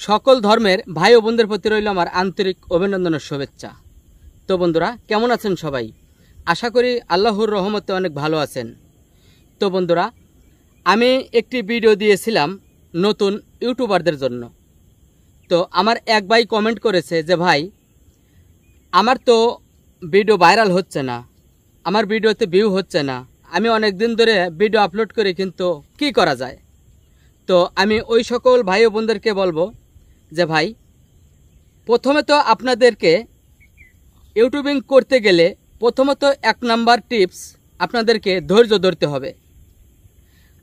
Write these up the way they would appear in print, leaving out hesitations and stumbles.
সকল ধর্মের ভাই ও বোনদের প্রতি রইল আমার আন্তরিক অভিনন্দন ও শুভেচ্ছা। তো বন্ধুরা, কেমন আছেন সবাই? আশা করি আল্লাহর রহমতে অনেক ভালো আছেন। তো বন্ধুরা, আমি একটি ভিডিও দিয়েছিলাম নতুন ইউটিউবারদের জন্য। তো আমার এক ভাই কমেন্ট করেছে যে ভাই, আমার তো ভিডিও ভাইরাল হচ্ছে না, আমার ভিডিওতে ভিউ হচ্ছে না, আমি অনেক দিন ধরে ভিডিও আপলোড করি, কিন্তু কি করা যায়? তো আমি ওই সকল ভাই ও বোনদেরকে বলবো যে ভাই, প্রথমে তো আপনাদেরকে ইউটিউবিং করতে গেলে প্রথমত 1 নাম্বার টিপস, আপনাদেরকে ধৈর্য ধরতে হবে।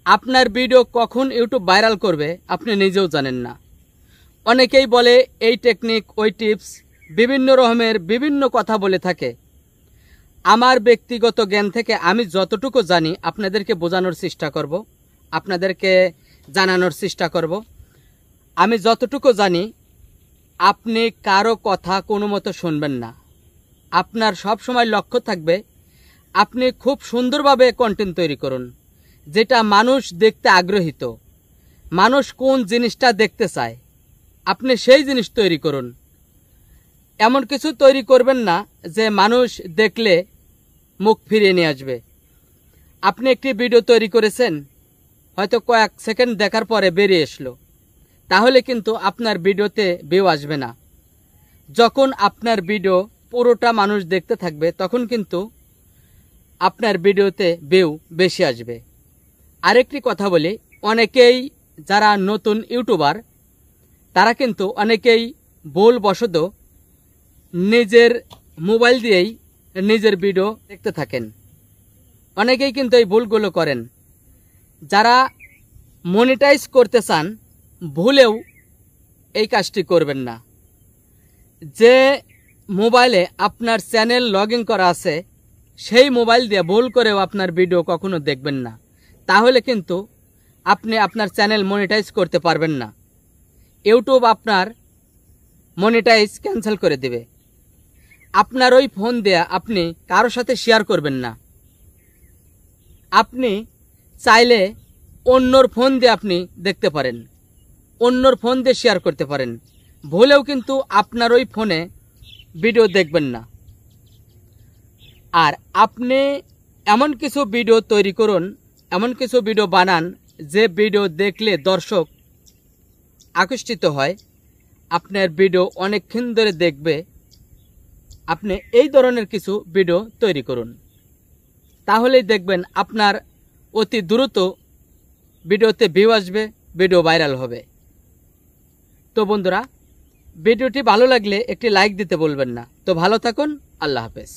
আপনার ভিডিও কখন ইউটিউব ভাইরাল করবে আপনি নিজেও জানেন না। অনেকেই বলে এই টেকনিক, ওই টিপস, বিভিন্ন রকমের বিভিন্ন কথা বলে থাকে। আমার ব্যক্তিগত জ্ঞান থেকে আমি যতটুকু জানি আপনাদেরকে বোঝানোর চেষ্টা করব, আপনাদেরকে জানানোর চেষ্টা করব। আমি যতটুকু জানি, আপনি কারো কথা কোনো মতো শুনবেন না। আপনার সব সময় লক্ষ্য থাকবে আপনি খুব সুন্দরভাবে কন্টেন্ট তৈরি করুন, যেটা মানুষ দেখতে আগ্রহীত। মানুষ কোন জিনিসটা দেখতে চায়, আপনি সেই জিনিস তৈরি করুন। এমন কিছু তৈরি করবেন না যে মানুষ দেখলে মুখ ফিরিয়ে নিয়ে আসবে। আপনি একটি ভিডিও তৈরি করেছেন, হয়তো কয়েক সেকেন্ড দেখার পরে বেরিয়ে আসলো, তাহলে কিন্তু আপনার ভিডিওতে ভিউ আসবে না। যখন আপনার ভিডিও পুরোটা মানুষ দেখতে থাকবে, তখন কিন্তু আপনার ভিডিওতে ভিউ বেশি আসবে। আরেকটি কথা বলি, অনেকেই যারা নতুন ইউটিউবার, তারা কিন্তু অনেকেই ভুলবশত নিজের মোবাইল দিয়েই নিজের ভিডিও দেখতে থাকেন। অনেকেই কিন্তু এই ভুলগুলো করেন। যারা মনিটাইজ করতে চান, ভুলেও এই কাজটি করবেন না। যে মোবাইলে আপনার চ্যানেল লগ ইন করা আছে, সেই মোবাইল দিয়ে ভুল করেও আপনার ভিডিও কখনো দেখবেন না। তাহলে কিন্তু আপনি আপনার চ্যানেল মনিটাইজ করতে পারবেন না। ইউটিউব আপনার মনিটাইজ ক্যান্সেল করে দেবে। আপনার ওই ফোন দিয়ে আপনি কারোর সাথে শেয়ার করবেন না। আপনি চাইলে অন্যর ফোন দিয়ে আপনি দেখতে পারেন, অন্যর ফোন দিয়ে শেয়ার করতে পারেন। ভুলেও কিন্তু আপনার ওই ফোনে ভিডিও দেখবেন না। আর আপনি এমন কিছু ভিডিও তৈরি করুন, এমন কিছু ভিডিও বানান, যে ভিডিও দেখলে দর্শক আকর্ষিত হয়, আপনার ভিডিও অনেকক্ষণ ধরে দেখবে। আপনি এই ধরনের কিছু ভিডিও তৈরি করুন, তাহলেই দেখবেন আপনার অতি দ্রুত ভিডিওতে ভিউ আসবে, ভিডিও ভাইরাল হবে। তো বন্ধুরা, ভিডিওটি ভালো লাগলে একটি লাইক দিতে বলবেন না। তো ভালো থাকুন, আল্লাহ হাফেজ।